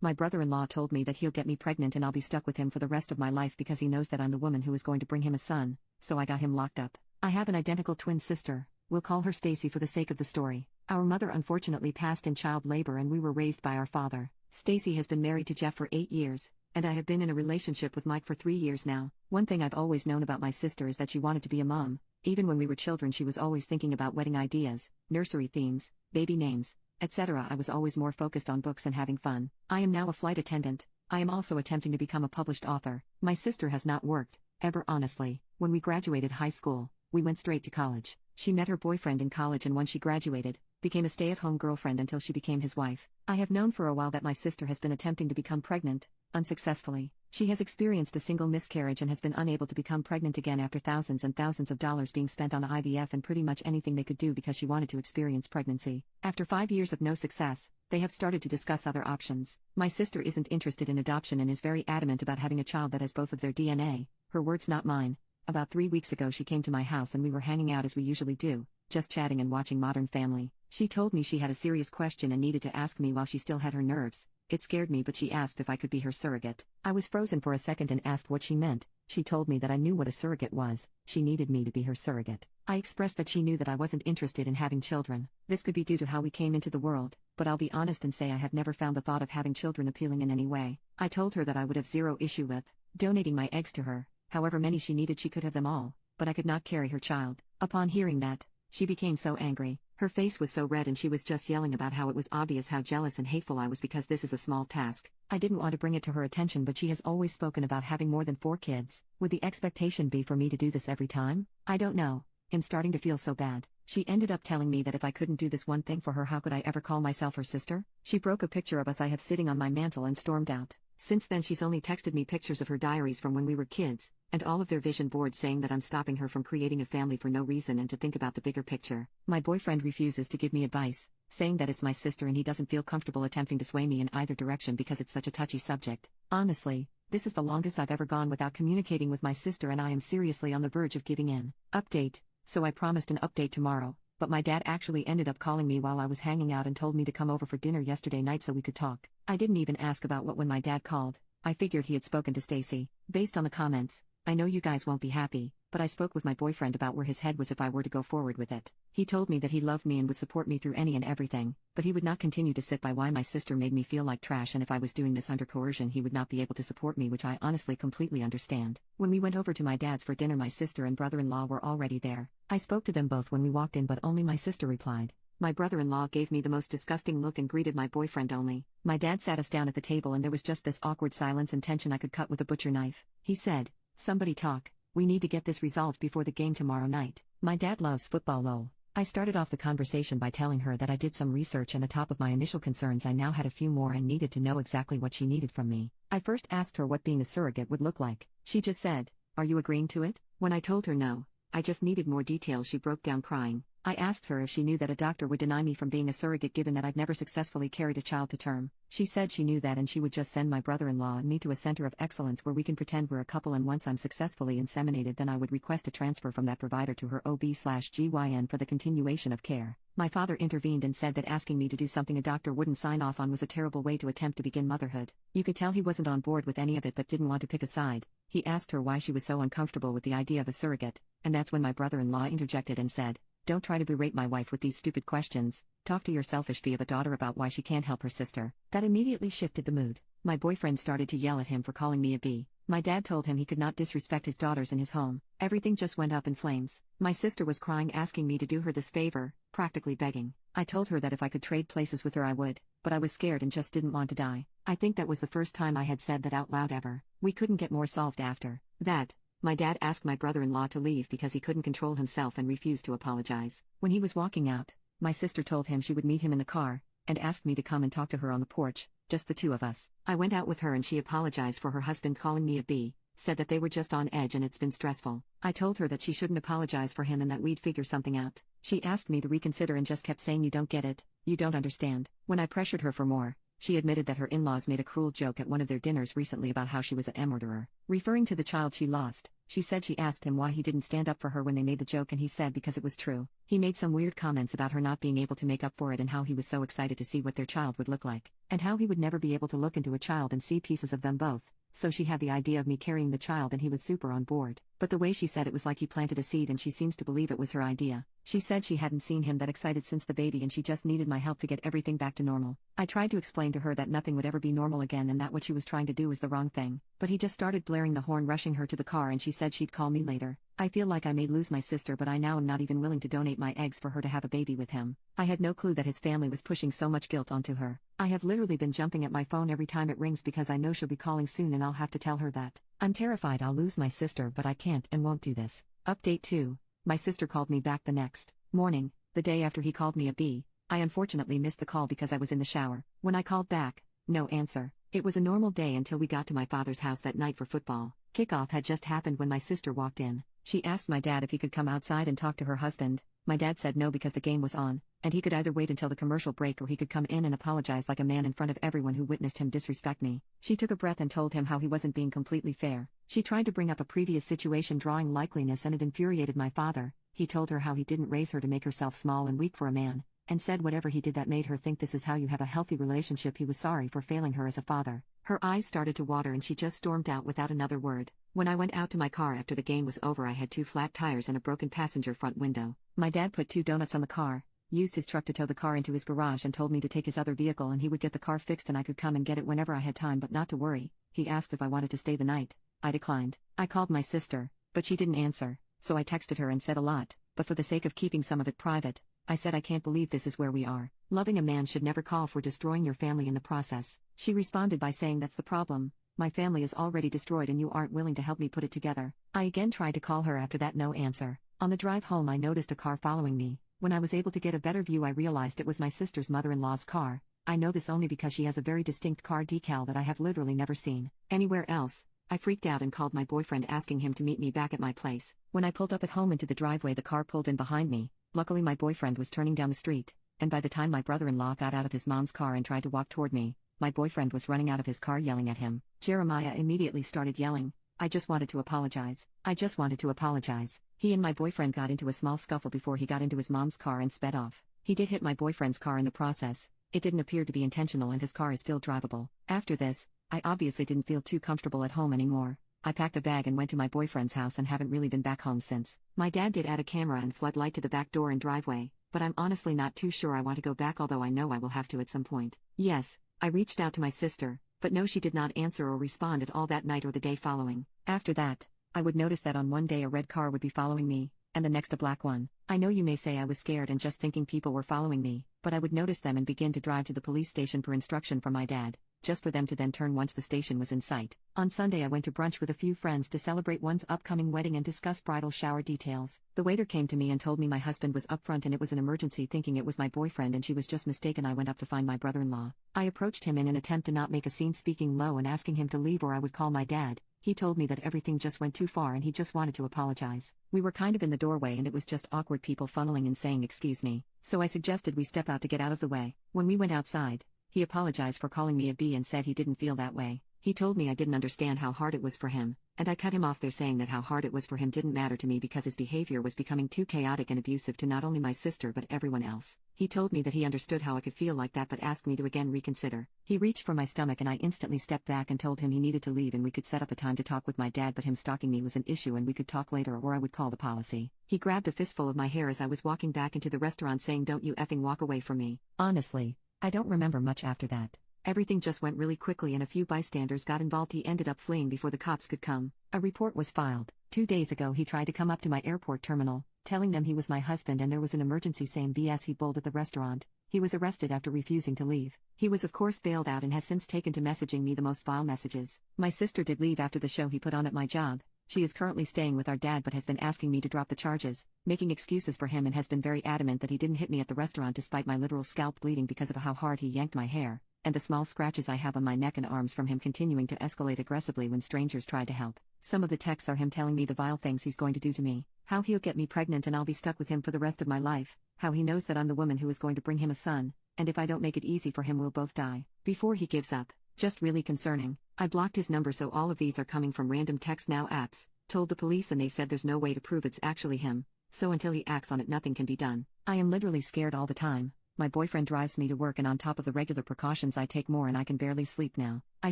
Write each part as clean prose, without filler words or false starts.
My brother-in-law told me that he'll get me pregnant and I'll be stuck with him for the rest of my life because he knows that I'm the woman who is going to bring him a son, so I got him locked up. I have an identical twin sister. We'll call her Stacy for the sake of the story. Our mother unfortunately passed in child labor and we were raised by our father. Stacy has been married to Jeff for 8 years, and I have been in a relationship with Mike for 3 years now. One thing I've always known about my sister is that she wanted to be a mom. Even when we were children, she was always thinking about wedding ideas, nursery themes, baby names, etc. I was always more focused on books and having fun. I am now a flight attendant. I am also attempting to become a published author. My sister has not worked, ever honestly. When we graduated high school, we went straight to college. She met her boyfriend in college and when she graduated, became a stay-at-home girlfriend until she became his wife. I have known for a while that my sister has been attempting to become pregnant, unsuccessfully. She has experienced a single miscarriage and has been unable to become pregnant again after thousands and thousands of dollars being spent on IVF and pretty much anything they could do because she wanted to experience pregnancy. After 5 years of no success, they have started to discuss other options. My sister isn't interested in adoption and is very adamant about having a child that has both of their DNA, her words not mine. About 3 weeks ago she came to my house and we were hanging out as we usually do, just chatting and watching Modern Family. She told me she had a serious question and needed to ask me while she still had her nerves. It scared me, but she asked if I could be her surrogate. I was frozen for a second and asked what she meant. She told me that I knew what a surrogate was. She needed me to be her surrogate. I expressed that she knew that I wasn't interested in having children. This could be due to how we came into the world, but I'll be honest and say I have never found the thought of having children appealing in any way. I told her that I would have zero issue with donating my eggs to her. However many she needed, she could have them all, but I could not carry her child. Upon hearing that, she became so angry. Her face was so red and she was just yelling about how it was obvious how jealous and hateful I was because this is a small task. I didn't want to bring it to her attention, but she has always spoken about having more than 4 kids. Would the expectation be for me to do this every time? I don't know. I'm starting to feel so bad. She ended up telling me that if I couldn't do this one thing for her, how could I ever call myself her sister? She broke a picture of us I have sitting on my mantle and stormed out. Since then she's only texted me pictures of her diaries from when we were kids, and all of their vision boards saying that I'm stopping her from creating a family for no reason and to think about the bigger picture. My boyfriend refuses to give me advice, saying that it's my sister and he doesn't feel comfortable attempting to sway me in either direction because it's such a touchy subject. Honestly, this is the longest I've ever gone without communicating with my sister and I am seriously on the verge of giving in. Update. So I promised an update tomorrow, but my dad actually ended up calling me while I was hanging out and told me to come over for dinner yesterday night so we could talk. I didn't even ask about what when my dad called. I figured he had spoken to Stacy. Based on the comments, I know you guys won't be happy, but I spoke with my boyfriend about where his head was if I were to go forward with it. He told me that he loved me and would support me through any and everything, but he would not continue to sit by why my sister made me feel like trash, and if I was doing this under coercion he would not be able to support me, which I honestly completely understand. When we went over to my dad's for dinner, my sister and brother-in-law were already there. I spoke to them both when we walked in, but only my sister replied. My brother-in-law gave me the most disgusting look and greeted my boyfriend only. My dad sat us down at the table and there was just this awkward silence and tension I could cut with a butcher knife. He said, "Somebody talk. We need to get this resolved before the game tomorrow night." My dad loves football, lol. I started off the conversation by telling her that I did some research and on top of my initial concerns I now had a few more and needed to know exactly what she needed from me. I first asked her what being a surrogate would look like. She just said, "Are you agreeing to it?" When I told her no, I just needed more details, she broke down crying. I asked her if she knew that a doctor would deny me from being a surrogate given that I've never successfully carried a child to term. She said she knew that and she would just send my brother-in-law and me to a center of excellence where we can pretend we're a couple, and once I'm successfully inseminated then I would request a transfer from that provider to her OB/GYN for the continuation of care. My father intervened and said that asking me to do something a doctor wouldn't sign off on was a terrible way to attempt to begin motherhood. You could tell he wasn't on board with any of it but didn't want to pick a side. He asked her why she was so uncomfortable with the idea of a surrogate, and that's when my brother-in-law interjected and said, "Don't try to berate my wife with these stupid questions. Talk to your selfish fee of a daughter about why she can't help her sister." That immediately shifted the mood. My boyfriend started to yell at him for calling me a bee. My dad told him he could not disrespect his daughters in his home. Everything just went up in flames. My sister was crying, asking me to do her this favor, practically begging. I told her that if I could trade places with her I would, but I was scared and just didn't want to die. I think that was the first time I had said that out loud ever. We couldn't get more solved after that. My dad asked my brother-in-law to leave because he couldn't control himself and refused to apologize. When he was walking out, my sister told him she would meet him in the car, and asked me to come and talk to her on the porch, just the two of us. I went out with her and she apologized for her husband calling me a bee, said that they were just on edge and it's been stressful. I told her that she shouldn't apologize for him and that we'd figure something out. She asked me to reconsider and just kept saying, "You don't get it, you don't understand." When I pressured her for more, she admitted that her in-laws made a cruel joke at one of their dinners recently about how she was a murderer, referring to the child she lost. She said she asked him why he didn't stand up for her when they made the joke, and he said because it was true. He made some weird comments about her not being able to make up for it and how he was so excited to see what their child would look like, and how he would never be able to look into a child and see pieces of them both. So she had the idea of me carrying the child and he was super on board. But the way she said it was like he planted a seed and she seems to believe it was her idea. She said she hadn't seen him that excited since the baby and she just needed my help to get everything back to normal. I tried to explain to her that nothing would ever be normal again and that what she was trying to do was the wrong thing. But he just started blaring the horn, rushing her to the car, and she said she'd call me later. I feel like I may lose my sister, but I now am not even willing to donate my eggs for her to have a baby with him. I had no clue that his family was pushing so much guilt onto her. I have literally been jumping at my phone every time it rings because I know she'll be calling soon and I'll have to tell her that. I'm terrified I'll lose my sister, but I can't and won't do this. Update 2. My sister called me back the next morning, the day after he called me a B. I unfortunately missed the call because I was in the shower. When I called back, no answer. It was a normal day until we got to my father's house that night for football. Kickoff had just happened when my sister walked in. She asked my dad if he could come outside and talk to her husband. My dad said no because the game was on, and he could either wait until the commercial break or he could come in and apologize like a man in front of everyone who witnessed him disrespect me. She took a breath and told him how he wasn't being completely fair. She tried to bring up a previous situation drawing likeliness and it infuriated my father. He told her how he didn't raise her to make herself small and weak for a man, and said whatever he did that made her think this is how you have a healthy relationship. He was sorry for failing her as a father. Her eyes started to water and she just stormed out without another word. When I went out to my car after the game was over, I had 2 flat tires and a broken passenger front window. My dad put 2 donuts on the car, used his truck to tow the car into his garage, and told me to take his other vehicle and he would get the car fixed and I could come and get it whenever I had time, but not to worry. He asked if I wanted to stay the night. I declined. I called my sister, but she didn't answer, so I texted her and said a lot, but for the sake of keeping some of it private, I said I can't believe this is where we are. Loving a man should never call for destroying your family in the process. She responded by saying that's the problem. My family is already destroyed and you aren't willing to help me put it together. I again tried to call her after that, no answer. On the drive home I noticed a car following me. When I was able to get a better view I realized it was my sister's mother-in-law's car. I know this only because she has a very distinct car decal that I have literally never seen anywhere else. I freaked out and called my boyfriend asking him to meet me back at my place. When I pulled up at home into the driveway, the car pulled in behind me. Luckily my boyfriend was turning down the street, and by the time my brother-in-law got out of his mom's car and tried to walk toward me, my boyfriend was running out of his car yelling at him. Jeremiah immediately started yelling, I just wanted to apologize. I just wanted to apologize. He and my boyfriend got into a small scuffle before he got into his mom's car and sped off. He did hit my boyfriend's car in the process. It didn't appear to be intentional and his car is still drivable. After this, I obviously didn't feel too comfortable at home anymore. I packed a bag and went to my boyfriend's house and haven't really been back home since. My dad did add a camera and floodlight to the back door and driveway, but I'm honestly not too sure I want to go back, although I know I will have to at some point. Yes, I reached out to my sister, but no, she did not answer or respond at all that night or the day following. After that, I would notice that on one day a red car would be following me, and the next a black one. I know you may say I was scared and just thinking people were following me, but I would notice them and begin to drive to the police station per instruction from my dad, just for them to then turn once the station was in sight. On Sunday I went to brunch with a few friends to celebrate one's upcoming wedding and discuss bridal shower details. The waiter came to me and told me my husband was up front and it was an emergency, thinking it was my boyfriend and she was just mistaken. I went up to find my brother-in-law. I approached him in an attempt to not make a scene, speaking low and asking him to leave or I would call my dad. He told me that everything just went too far and he just wanted to apologize. We were kind of in the doorway and it was just awkward people funneling and saying excuse me, so I suggested we step out to get out of the way. When we went outside, he apologized for calling me a B and said he didn't feel that way. He told me I didn't understand how hard it was for him, and I cut him off there, saying that how hard it was for him didn't matter to me because his behavior was becoming too chaotic and abusive to not only my sister but everyone else. He told me that he understood how I could feel like that but asked me to again reconsider. He reached for my stomach and I instantly stepped back and told him he needed to leave and we could set up a time to talk with my dad, but him stalking me was an issue and we could talk later or I would call the policy. He grabbed a fistful of my hair as I was walking back into the restaurant, saying, "Don't you effing walk away from me." Honestly, I don't remember much after that. Everything just went really quickly and a few bystanders got involved. He ended up fleeing before the cops could come. A report was filed. 2 days ago he tried to come up to my airport terminal, telling them he was my husband and there was an emergency. Same BS he bowled at the restaurant. He was arrested after refusing to leave. He was of course bailed out and has since taken to messaging me the most vile messages. My sister did leave after the show he put on at my job. She is currently staying with our dad but has been asking me to drop the charges, making excuses for him, and has been very adamant that he didn't hit me at the restaurant despite my literal scalp bleeding because of how hard he yanked my hair, and the small scratches I have on my neck and arms from him continuing to escalate aggressively when strangers tried to help. Some of the texts are him telling me the vile things he's going to do to me, how he'll get me pregnant and I'll be stuck with him for the rest of my life, how he knows that I'm the woman who is going to bring him a son, and if I don't make it easy for him we'll both die before he gives up. Just really concerning. I blocked his number, so all of these are coming from random text now apps. told the police, and they said there's no way to prove it's actually him, so until he acts on it nothing can be done. I am literally scared all the time. My boyfriend drives me to work, and on top of the regular precautions I take more, and I can barely sleep now. I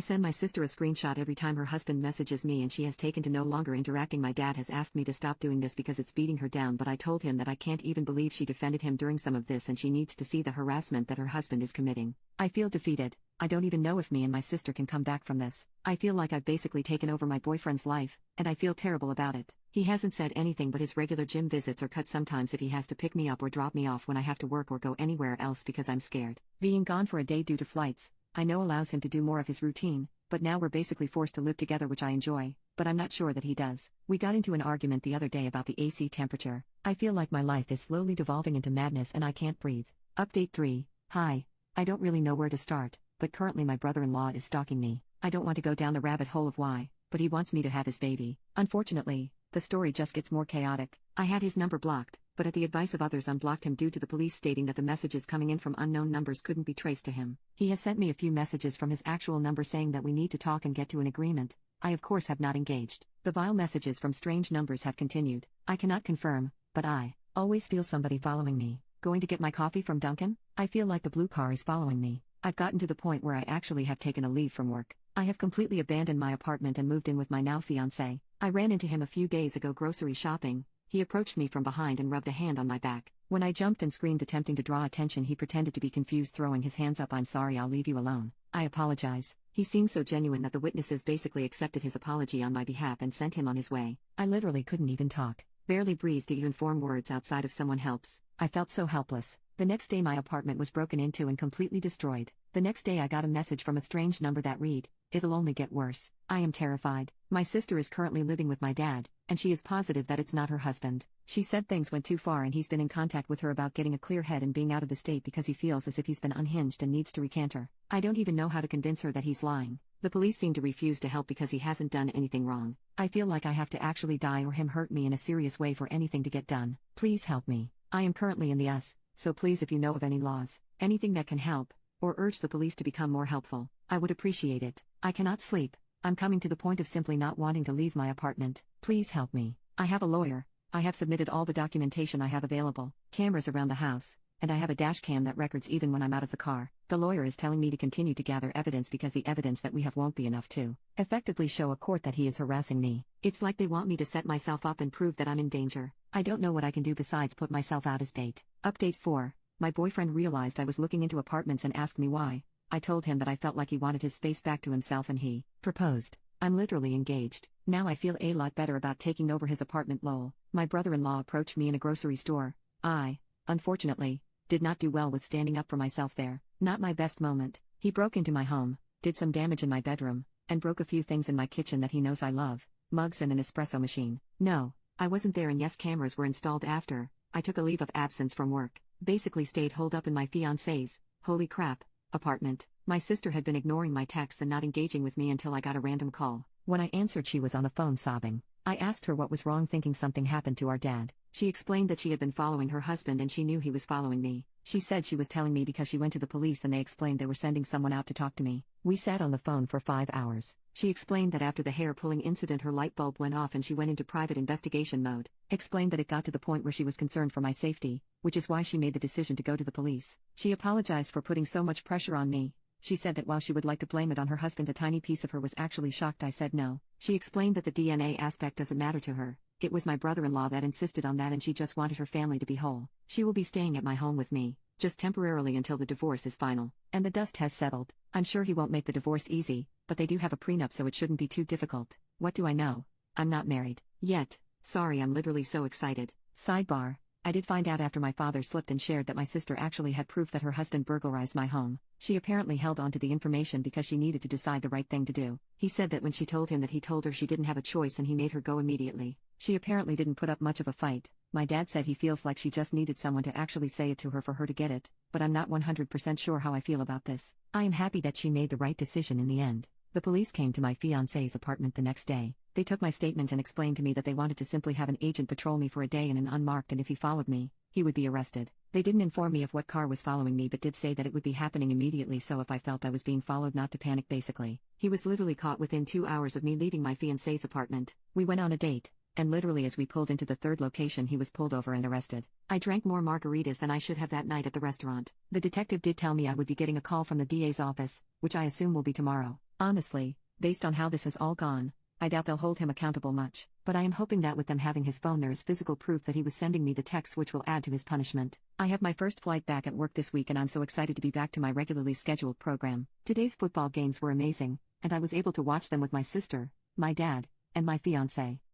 send my sister a screenshot every time her husband messages me, and she has taken to no longer interacting. My dad has asked me to stop doing this because it's beating her down, but I told him that I can't even believe she defended him during some of this, and she needs to see the harassment that her husband is committing. I feel defeated. I don't even know if me and my sister can come back from this. I feel like I've basically taken over my boyfriend's life, and I feel terrible about it. He hasn't said anything, but his regular gym visits are cut sometimes if he has to pick me up or drop me off when I have to work or go anywhere else because I'm scared. Being gone for a day due to flights, I know allows him to do more of his routine, but now we're basically forced to live together, which I enjoy, but I'm not sure that he does. We got into an argument the other day about the AC temperature. I feel like my life is slowly devolving into madness and I can't breathe. Update 3. Hi. I don't really know where to start, but currently my brother-in-law is stalking me. I don't want to go down the rabbit hole of why, but he wants me to have his baby. Unfortunately, the story just gets more chaotic. I had his number blocked, but at the advice of others unblocked him due to the police stating that the messages coming in from unknown numbers couldn't be traced to him. He has sent me a few messages from his actual number saying that we need to talk and get to an agreement. I of course have not engaged. The vile messages from strange numbers have continued. I cannot confirm, but I always feel somebody following me. Going to get my coffee from Dunkin'? I feel like the blue car is following me. I've gotten to the point where I actually have taken a leave from work. I have completely abandoned my apartment and moved in with my now fiancé. I ran into him a few days ago grocery shopping. He approached me from behind and rubbed a hand on my back. When I jumped and screamed attempting to draw attention, he pretended to be confused, throwing his hands up. I'm sorry, I'll leave you alone. I apologize. He seemed so genuine that the witnesses basically accepted his apology on my behalf and sent him on his way. I literally couldn't even talk. Barely breathe to even form words outside of someone helps. I felt so helpless. The next day my apartment was broken into and completely destroyed. The next day I got a message from a strange number that read, "It'll only get worse." I am terrified. My sister is currently living with my dad, and she is positive that it's not her husband. She said things went too far and he's been in contact with her about getting a clear head and being out of the state because he feels as if he's been unhinged and needs to recant her. I don't even know how to convince her that he's lying. The police seem to refuse to help because he hasn't done anything wrong. I feel like I have to actually die or him hurt me in a serious way for anything to get done. Please help me. I am currently in the US, so please, if you know of any laws, anything that can help, or urge the police to become more helpful, I would appreciate it. I cannot sleep. I'm coming to the point of simply not wanting to leave my apartment. Please help me. I have a lawyer. I have submitted all the documentation I have available, cameras around the house, and I have a dash cam that records even when I'm out of the car. The lawyer is telling me to continue to gather evidence because the evidence that we have won't be enough to effectively show a court that he is harassing me. It's like they want me to set myself up and prove that I'm in danger. I don't know what I can do besides put myself out as bait. Update 4. My boyfriend realized I was looking into apartments and asked me why. I told him that I felt like he wanted his space back to himself and he proposed. I'm literally engaged. Now I feel a lot better about taking over his apartment. Lol. My brother-in-law approached me in a grocery store. I, unfortunately, did not do well with standing up for myself there. Not my best moment. He broke into my home, did some damage in my bedroom, and broke a few things in my kitchen that he knows I love. Mugs and an espresso machine. No, I wasn't there, and yes, cameras were installed after I took a leave of absence from work. Basically stayed holed up in my fiancé's, holy crap, apartment. My sister had been ignoring my texts and not engaging with me until I got a random call. When I answered, she was on the phone sobbing. I asked her what was wrong, thinking something happened to our dad. She explained that she had been following her husband and she knew he was following me. She said she was telling me because she went to the police and they explained they were sending someone out to talk to me. We sat on the phone for 5 hours. She explained that after the hair pulling incident her light bulb went off and she went into private investigation mode. Explained that it got to the point where she was concerned for my safety, which is why she made the decision to go to the police. She apologized for putting so much pressure on me. She said that while she would like to blame it on her husband, a tiny piece of her was actually shocked I said no. She explained that the DNA aspect doesn't matter to her. It was my brother-in-law that insisted on that and she just wanted her family to be whole. She will be staying at my home with me, just temporarily until the divorce is final, and the dust has settled. I'm sure he won't make the divorce easy, but they do have a prenup so it shouldn't be too difficult. What do I know? I'm not married. Yet. Sorry, I'm literally so excited. Sidebar. I did find out after my father slipped and shared that my sister actually had proof that her husband burglarized my home. She apparently held on to the information because she needed to decide the right thing to do. He said that when she told him that he told her she didn't have a choice and he made her go immediately. She apparently didn't put up much of a fight. My dad said he feels like she just needed someone to actually say it to her for her to get it, but I'm not 100% sure how I feel about this. I am happy that she made the right decision in the end. The police came to my fiancé's apartment the next day. They took my statement and explained to me that they wanted to simply have an agent patrol me for a day in an unmarked, and if he followed me, he would be arrested. They didn't inform me of what car was following me but did say that it would be happening immediately, so if I felt I was being followed not to panic basically. He was literally caught within 2 hours of me leaving my fiancé's apartment. We went on a date, and literally as we pulled into the third location he was pulled over and arrested. I drank more margaritas than I should have that night at the restaurant. The detective did tell me I would be getting a call from the DA's office, which I assume will be tomorrow. Honestly, based on how this has all gone, I doubt they'll hold him accountable much, but I am hoping that with them having his phone there is physical proof that he was sending me the texts which will add to his punishment. I have my first flight back at work this week and I'm so excited to be back to my regularly scheduled program. Today's football games were amazing, and I was able to watch them with my sister, my dad, and my fiancé.